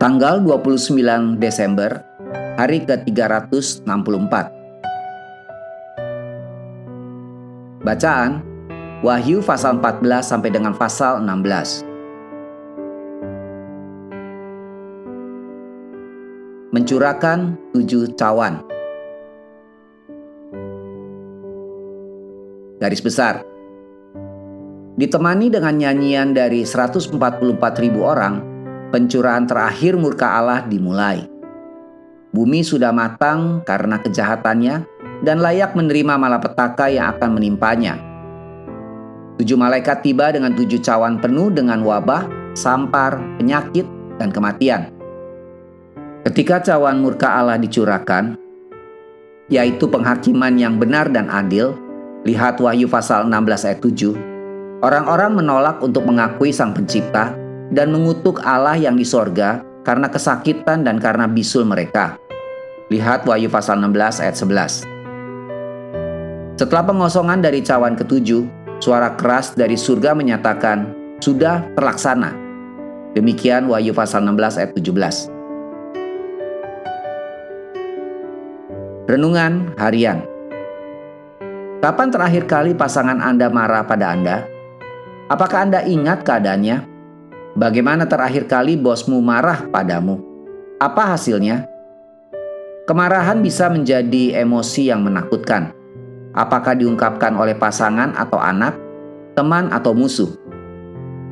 Tanggal 29 Desember, hari ke-364. Bacaan Wahyu pasal 14 sampai dengan pasal 16. Mencurahkan 7 cawan. Garis besar. Ditemani dengan nyanyian dari 144.000 orang, pencurahan terakhir murka Allah dimulai. Bumi sudah matang karena kejahatannya dan layak menerima malapetaka yang akan menimpanya. 7 malaikat tiba dengan 7 cawan penuh dengan wabah, sampar, penyakit, dan kematian. Ketika cawan murka Allah dicurahkan, yaitu penghakiman yang benar dan adil, lihat Wahyu pasal 16 ayat 7, orang-orang menolak untuk mengakui Sang Pencipta dan mengutuk Allah yang di sorga karena kesakitan dan karena bisul mereka. Lihat Wahyu pasal 16 ayat 11. Setelah pengosongan dari cawan ketujuh, suara keras dari surga menyatakan, "Sudah terlaksana." Demikian Wahyu pasal 16 ayat 17. Renungan harian. Kapan terakhir kali pasangan Anda marah pada Anda? Apakah Anda ingat keadaannya? Bagaimana terakhir kali bosmu marah padamu? Apa hasilnya? Kemarahan bisa menjadi emosi yang menakutkan. Apakah diungkapkan oleh pasangan atau anak, teman atau musuh?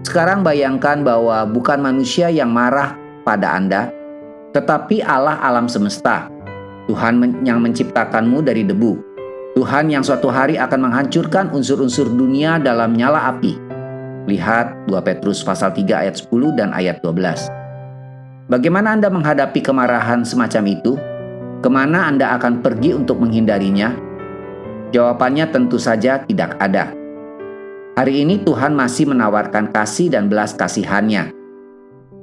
Sekarang bayangkan bahwa bukan manusia yang marah pada Anda, tetapi Allah alam semesta, Tuhan yang menciptakanmu dari debu, Tuhan yang suatu hari akan menghancurkan unsur-unsur dunia dalam nyala api. Lihat 2 Petrus pasal 3 ayat 10 dan ayat 12. Bagaimana Anda menghadapi kemarahan semacam itu? Kemana Anda akan pergi untuk menghindarinya? Jawabannya tentu saja tidak ada. Hari ini Tuhan masih menawarkan kasih dan belas kasihannya.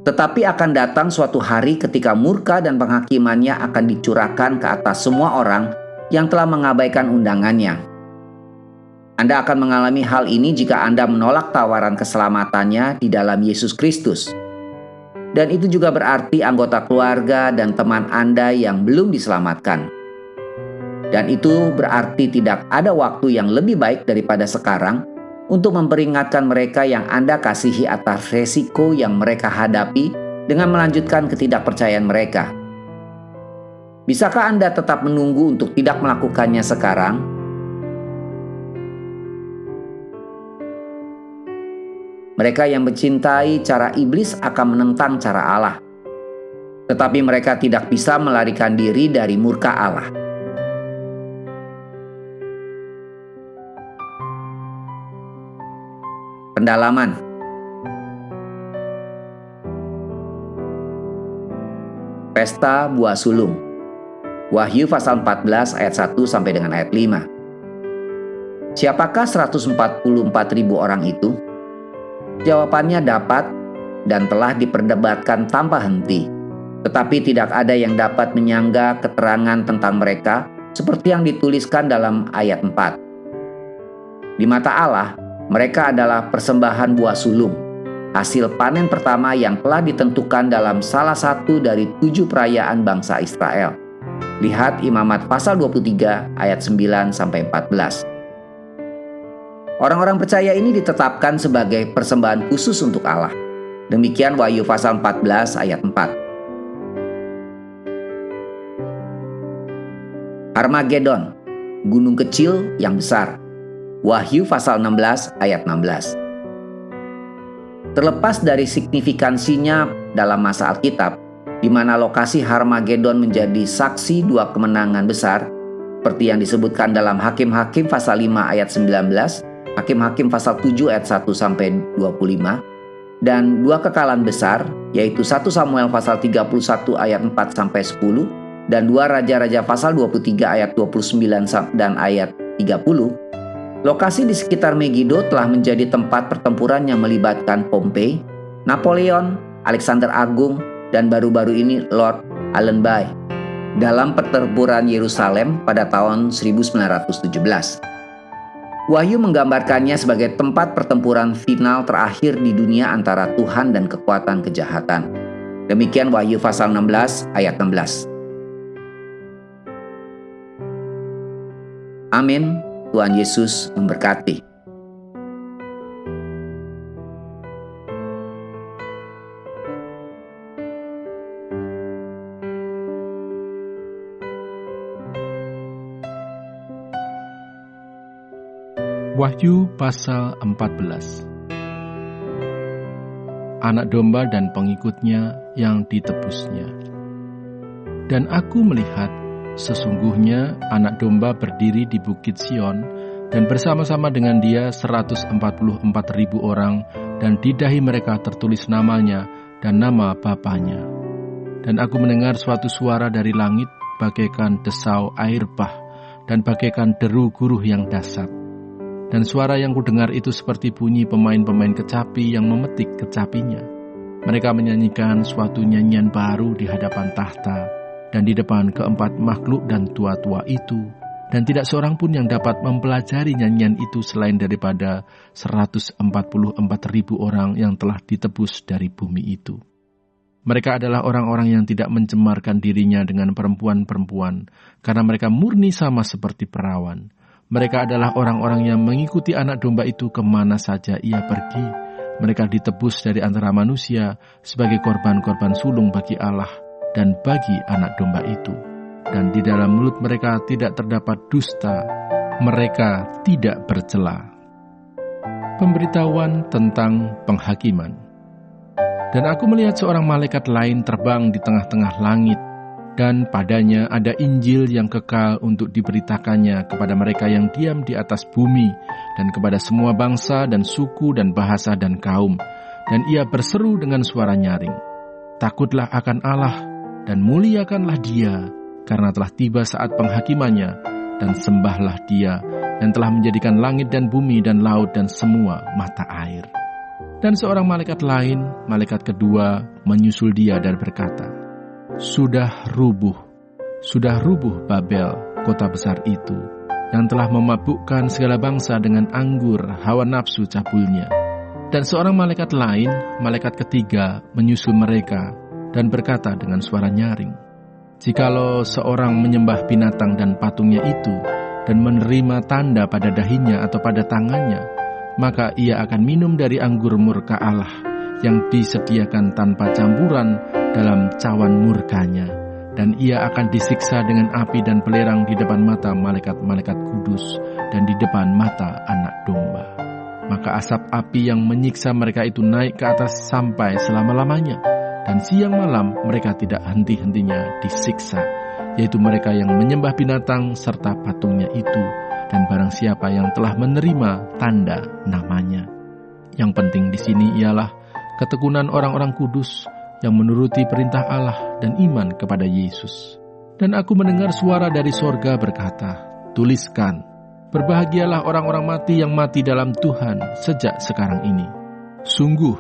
Tetapi akan datang suatu hari ketika murka dan penghakimannya akan dicurahkan ke atas semua orang yang telah mengabaikan undangannya. Anda akan mengalami hal ini jika Anda menolak tawaran keselamatannya di dalam Yesus Kristus. Dan itu juga berarti anggota keluarga dan teman Anda yang belum diselamatkan. Dan itu berarti tidak ada waktu yang lebih baik daripada sekarang untuk memperingatkan mereka yang Anda kasihi atas resiko yang mereka hadapi dengan melanjutkan ketidakpercayaan mereka. Bisakah Anda tetap menunggu untuk tidak melakukannya sekarang? Mereka yang mencintai cara iblis akan menentang cara Allah. Tetapi mereka tidak bisa melarikan diri dari murka Allah. Pendalaman. Pesta buah sulung. Wahyu pasal 14 ayat 1 sampai dengan ayat 5. Siapakah 144.000 orang itu? Jawabannya dapat dan telah diperdebatkan tanpa henti. Tetapi tidak ada yang dapat menyangga keterangan tentang mereka seperti yang dituliskan dalam ayat 4. Di mata Allah, mereka adalah persembahan buah sulung, hasil panen pertama yang telah ditentukan dalam salah satu dari 7 perayaan bangsa Israel. Lihat Imamat pasal 23 ayat 9 sampai 14. Orang-orang percaya ini ditetapkan sebagai persembahan khusus untuk Allah. Demikian Wahyu pasal 14 ayat 4. Armagedon, gunung kecil yang besar. Wahyu pasal 16 ayat 16. Terlepas dari signifikansinya dalam masa Alkitab, di mana lokasi Armagedon menjadi saksi 2 kemenangan besar, seperti yang disebutkan dalam Hakim-Hakim pasal 5 ayat 19, Hakim-Hakim pasal 7 ayat 1 sampai 25, dan 2 kekalahan besar, yaitu 1 Samuel pasal 31 ayat 4 sampai 10, dan 2 Raja-Raja pasal 23 ayat 29 dan ayat 30. Lokasi di sekitar Megiddo telah menjadi tempat pertempuran yang melibatkan Pompei, Napoleon, Alexander Agung, dan baru-baru ini Lord Allenby dalam pertempuran Yerusalem pada tahun 1917. Wahyu menggambarkannya sebagai tempat pertempuran final terakhir di dunia antara Tuhan dan kekuatan kejahatan. Demikian Wahyu pasal 16 ayat 16. Amin. Tuhan Yesus memberkati. Wahyu pasal 14. Anak domba dan pengikutnya yang ditebusnya. Dan aku melihat, sesungguhnya anak domba berdiri di Bukit Sion, dan bersama-sama dengan dia 144.000 orang, dan di dahi mereka tertulis namanya dan nama Bapanya. Dan aku mendengar suatu suara dari langit, bagaikan desau air bah, dan bagaikan deru guruh yang dahsyat. Dan suara yang kudengar itu seperti bunyi pemain-pemain kecapi yang memetik kecapinya. Mereka menyanyikan suatu nyanyian baru di hadapan tahta dan di depan keempat makhluk dan tua-tua itu. Dan tidak seorang pun yang dapat mempelajari nyanyian itu selain daripada 144.000 orang yang telah ditebus dari bumi itu. Mereka adalah orang-orang yang tidak mencemarkan dirinya dengan perempuan-perempuan, karena mereka murni sama seperti perawan. Mereka adalah orang-orang yang mengikuti anak domba itu kemana saja ia pergi. Mereka ditebus dari antara manusia sebagai korban-korban sulung bagi Allah dan bagi anak domba itu. Dan di dalam mulut mereka tidak terdapat dusta. Mereka tidak bercela. Pemberitahuan tentang penghakiman. Dan aku melihat seorang malaikat lain terbang di tengah-tengah langit, dan padanya ada Injil yang kekal untuk diberitakannya kepada mereka yang diam di atas bumi, dan kepada semua bangsa dan suku dan bahasa dan kaum. Dan ia berseru dengan suara nyaring, "Takutlah akan Allah, dan muliakanlah Dia, karena telah tiba saat penghakimannya, dan sembahlah Dia, yang telah menjadikan langit dan bumi dan laut dan semua mata air." Dan seorang malaikat lain, malaikat kedua, menyusul dia dan berkata, Sudah rubuh Babel, kota besar itu, yang telah memabukkan segala bangsa dengan anggur hawa nafsu cabulnya. Dan seorang malaikat lain, malaikat ketiga, menyusul mereka dan berkata dengan suara nyaring, "Jikalau seorang menyembah binatang dan patungnya itu, dan menerima tanda pada dahinya atau pada tangannya, maka ia akan minum dari anggur murka Allah, yang disediakan tanpa campuran dalam cawan murkanya, dan ia akan disiksa dengan api dan belerang di depan mata malaikat-malaikat kudus dan di depan mata anak domba. Maka asap api yang menyiksa mereka itu naik ke atas sampai selama-lamanya, dan siang malam mereka tidak henti-hentinya disiksa, yaitu mereka yang menyembah binatang serta patungnya itu, dan barang siapa yang telah menerima tanda namanya." Yang penting di sini ialah ketekunan orang-orang kudus yang menuruti perintah Allah dan iman kepada Yesus. Dan aku mendengar suara dari sorga berkata, "Tuliskan, berbahagialah orang-orang mati yang mati dalam Tuhan sejak sekarang ini. Sungguh,"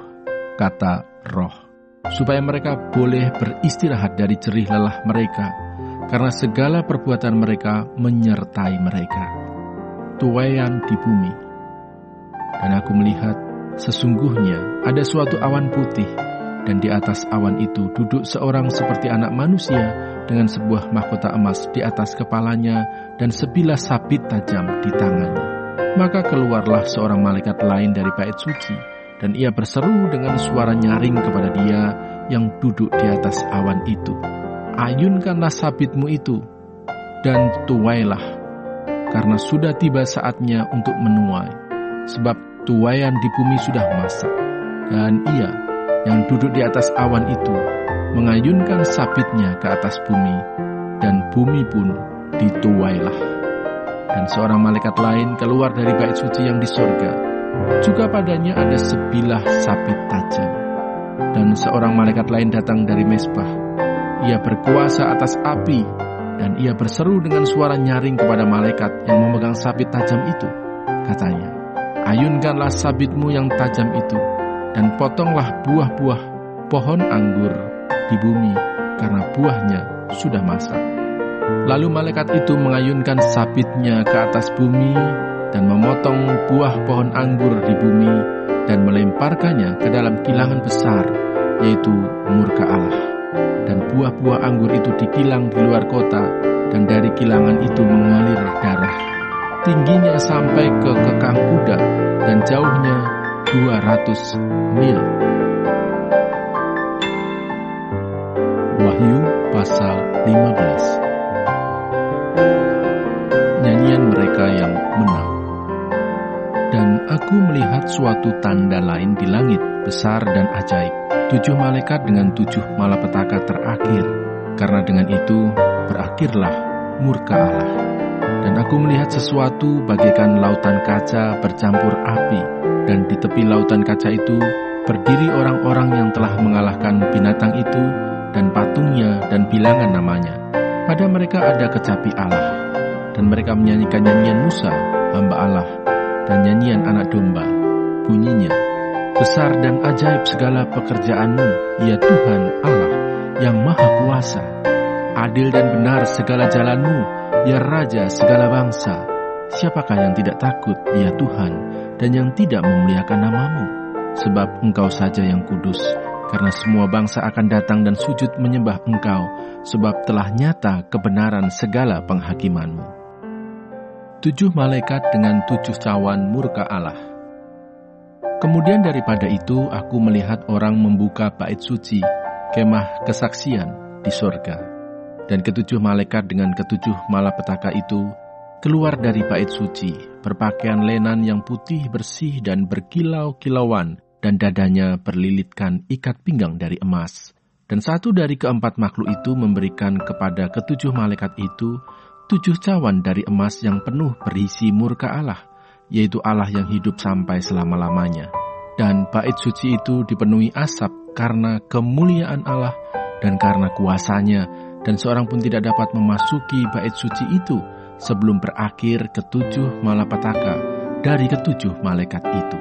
kata Roh, "supaya mereka boleh beristirahat dari jerih lelah mereka, karena segala perbuatan mereka menyertai mereka." Tuaian di bumi. Dan aku melihat, sesungguhnya ada suatu awan putih, dan di atas awan itu duduk seorang seperti anak manusia dengan sebuah mahkota emas di atas kepalanya dan sebilah sabit tajam di tangannya. Maka keluarlah seorang malaikat lain dari bait suci, dan ia berseru dengan suara nyaring kepada dia yang duduk di atas awan itu, "Ayunkanlah sabitmu itu, dan tuailah, karena sudah tiba saatnya untuk menuai, sebab tuaian di bumi sudah masak." Dan ia yang duduk di atas awan itu mengayunkan sabitnya ke atas bumi, dan bumi pun dituailah. Dan seorang malaikat lain keluar dari bait suci yang di sorga, juga padanya ada sebilah sabit tajam. Dan seorang malaikat lain datang dari Mesbah, ia berkuasa atas api, dan ia berseru dengan suara nyaring kepada malaikat yang memegang sabit tajam itu, katanya, "Ayunkanlah sabitmu yang tajam itu, dan potonglah buah-buah pohon anggur di bumi, karena buahnya sudah masak." Lalu malaikat itu mengayunkan sabitnya ke atas bumi dan memotong buah pohon anggur di bumi dan melemparkannya ke dalam kilangan besar, yaitu murka Allah. dan buah-buah anggur itu dikilang di luar kota, dan dari kilangan itu mengalir darah. Tingginya sampai ke kekang kuda, dan jauhnya 200 mil. Wahyu pasal 15. Nyanyian mereka yang menang. Dan aku melihat suatu tanda lain di langit, besar dan ajaib, 7 malaikat dengan 7 malapetaka terakhir, karena dengan itu berakhirlah murka Allah. Dan aku melihat sesuatu bagaikan lautan kaca bercampur api, dan di tepi lautan kaca itu berdiri orang-orang yang telah mengalahkan binatang itu dan patungnya dan bilangan namanya. Pada mereka ada kecapi Allah, dan mereka menyanyikan nyanyian Musa, hamba Allah, dan nyanyian anak domba. Bunyinya, besar dan ajaib segala pekerjaanmu, ya Tuhan Allah yang maha kuasa. Adil dan benar segala jalanmu, ya Raja segala bangsa. Siapakah yang tidak takut, ya Tuhan, dan yang tidak memuliakan namamu? Sebab Engkau saja yang kudus, karena semua bangsa akan datang dan sujud menyembah Engkau, sebab telah nyata kebenaran segala penghakimanmu. 7 malaikat dengan 7 cawan murka Allah. Kemudian daripada itu aku melihat orang membuka bait suci, kemah kesaksian di sorga. Dan 7 malaikat dengan 7 malapetaka itu keluar dari bait suci, berpakaian lenan yang putih bersih dan berkilau-kilauan, dan dadanya berlilitkan ikat pinggang dari emas. Dan satu dari keempat makhluk itu memberikan kepada 7 malaikat itu 7 cawan dari emas yang penuh berisi murka Allah, yaitu Allah yang hidup sampai selama-lamanya. Dan bait suci itu dipenuhi asap karena kemuliaan Allah dan karena kuasanya, dan seorang pun tidak dapat memasuki bait suci itu sebelum berakhir 7 malapetaka dari 7 malaikat itu.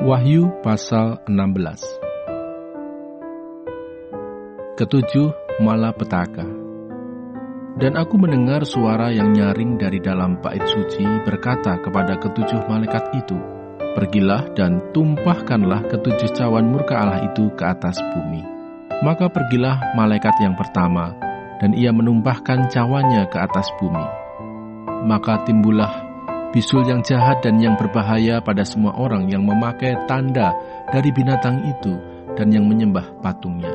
Wahyu pasal 16. Ketujuh malapetaka. Dan aku mendengar suara yang nyaring dari dalam bait suci berkata kepada 7 malaikat itu, pergilah dan tumpahkanlah 7 cawan murka Allah itu ke atas bumi. Maka pergilah malaikat yang pertama, dan ia menumpahkan cawannya ke atas bumi. Maka timbullah bisul yang jahat dan yang berbahaya pada semua orang yang memakai tanda dari binatang itu dan yang menyembah patungnya.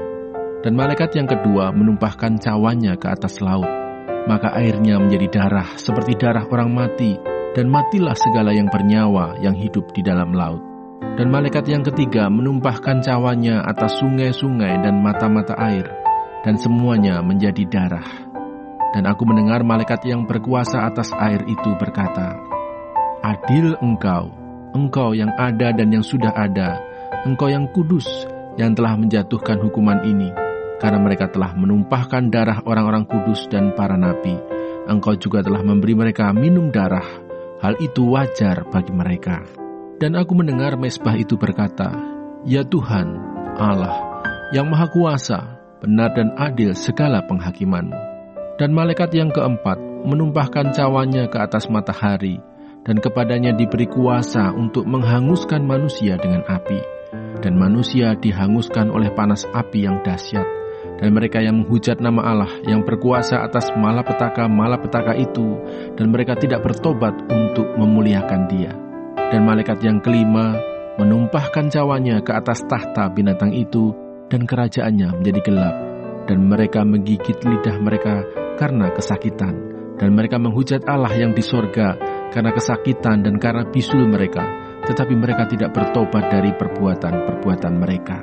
Dan malaikat yang kedua menumpahkan cawannya ke atas laut. Maka airnya menjadi darah seperti darah orang mati, dan matilah segala yang bernyawa yang hidup di dalam laut. Dan malaikat yang ketiga menumpahkan cawannya atas sungai-sungai dan mata-mata air, dan semuanya menjadi darah. Dan aku mendengar malaikat yang berkuasa atas air itu berkata, adil engkau yang ada dan yang sudah ada, engkau yang kudus, yang telah menjatuhkan hukuman ini, karena mereka telah menumpahkan darah orang-orang kudus dan para nabi. Engkau juga telah memberi mereka minum darah. Hal itu wajar bagi mereka. Dan aku mendengar mezbah itu berkata, ya Tuhan, Allah, yang maha kuasa, benar dan adil segala penghakiman-Mu. Dan malaikat yang keempat menumpahkan cawannya ke atas matahari, dan kepadanya diberi kuasa untuk menghanguskan manusia dengan api. Dan manusia dihanguskan oleh panas api yang dahsyat. Dan mereka yang menghujat nama Allah yang berkuasa atas malapetaka itu, dan mereka tidak bertobat untuk memuliakan Dia. Dan malaikat yang kelima menumpahkan cawannya ke atas tahta binatang itu, dan kerajaannya menjadi gelap. Dan mereka menggigit lidah mereka karena kesakitan. Dan mereka menghujat Allah yang di sorga karena kesakitan dan karena bisul mereka. Tetapi mereka tidak bertobat dari perbuatan-perbuatan mereka.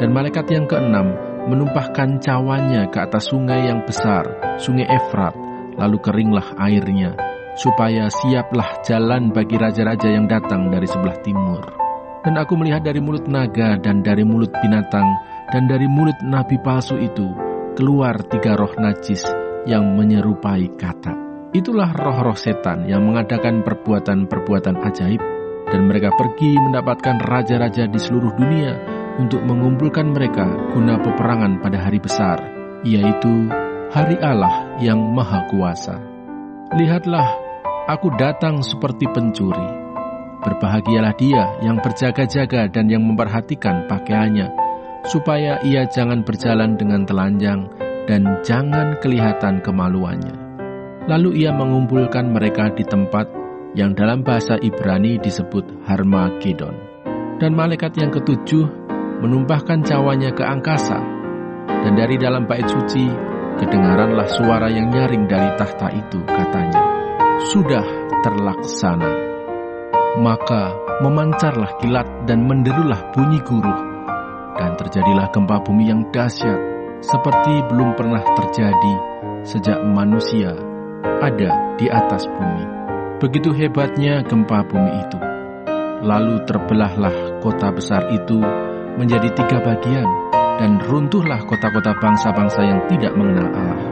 Dan malaikat yang keenam menumpahkan cawannya ke atas sungai yang besar, sungai Efrat, lalu keringlah airnya, supaya siaplah jalan bagi raja-raja yang datang dari sebelah timur. Dan aku melihat dari mulut naga dan dari mulut binatang dan dari mulut nabi palsu itu keluar 3 roh najis yang menyerupai katak. Itulah roh-roh setan yang mengadakan perbuatan-perbuatan ajaib, dan mereka pergi mendapatkan raja-raja di seluruh dunia untuk mengumpulkan mereka guna peperangan pada hari besar, yaitu hari Allah yang maha kuasa. Lihatlah, aku datang seperti pencuri. Berbahagialah dia yang berjaga-jaga dan yang memperhatikan pakaiannya, supaya ia jangan berjalan dengan telanjang dan jangan kelihatan kemaluannya. Lalu ia mengumpulkan mereka di tempat yang dalam bahasa Ibrani disebut Harmagedon. Dan malaikat yang ketujuh menumpahkan cawanya ke angkasa, dan dari dalam bait suci kedengaranlah suara yang nyaring dari takhta itu, katanya, "Sudah terlaksana." Maka memancarlah kilat dan menderulah bunyi guruh, dan terjadilah gempa bumi yang dahsyat, seperti belum pernah terjadi sejak manusia ada di atas bumi. Begitu hebatnya gempa bumi itu. Lalu terbelahlah kota besar itu menjadi 3 bagian, dan runtuhlah kota-kota bangsa-bangsa yang tidak mengenal Allah.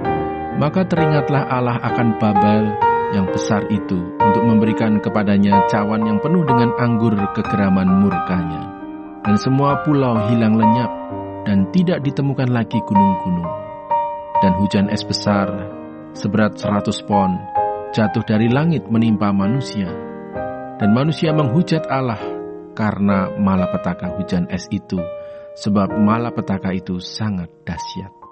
Maka teringatlah Allah akan Babel yang besar itu untuk memberikan kepadanya cawan yang penuh dengan anggur kegeraman murkanya. Dan semua pulau hilang lenyap, dan tidak ditemukan lagi gunung-gunung. Dan hujan es besar seberat 100 pon jatuh dari langit menimpa manusia. Dan manusia menghujat Allah karena malapetaka hujan es itu, sebab malapetaka itu sangat dahsyat.